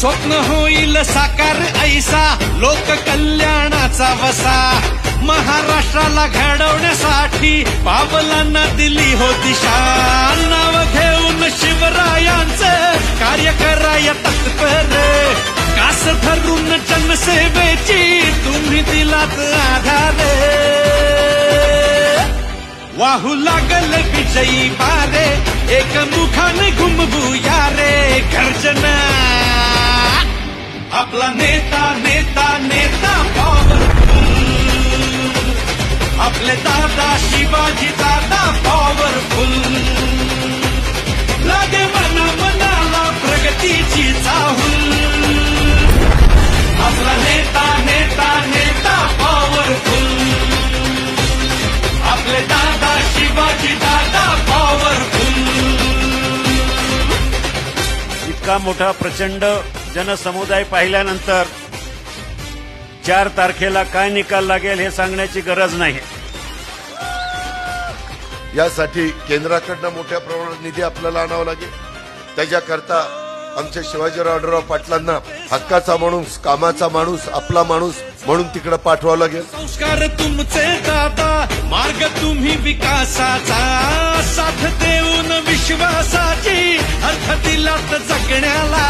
स्वप्न होईल साकार ऐसा लोक कल्याणाचा वसा महाराष्ट्राला घडवण्यासाठी पावलांना दिली हो दिशा नाव घेऊन शिवरायांचं कार्य कराय तत्पर कास धरून जनसेवेची तुम्ही दिलात आधार वाहू लागल विजयी बारे एक मुखाने घुमवूया रे गर्जना आपला नेता नेता नेता पॉवरफुल आपले दादा शिवाजी दादा पॉवरफुल लागे मना मनाला प्रगतीची चाहूल आपला नेता नेता नेता पॉवरफुल आपले दादा शिवाजी दादा पॉवरफुल इतका मोठा प्रचंड जनसमुदाय पाहिल्यानंतर 4 तारखेला काय निकाल लागेल हे सांगण्याची गरज नाही. यासाठी केंद्राकडनं मोठ्या प्रमाणात निधी आपल्याला आणावा लागेल. त्याच्याकरता आमच्या शिवाजीराव पाटलांना हक्काचा माणूस कामाचा माणूस आपला माणूस म्हणून तिकडे पाठवावं लागेल. संस्कार तुमचे दादा मार्ग तुम्ही विकासाचा साथ देऊन विश्वासाची अर्थ दिलात जगण्याला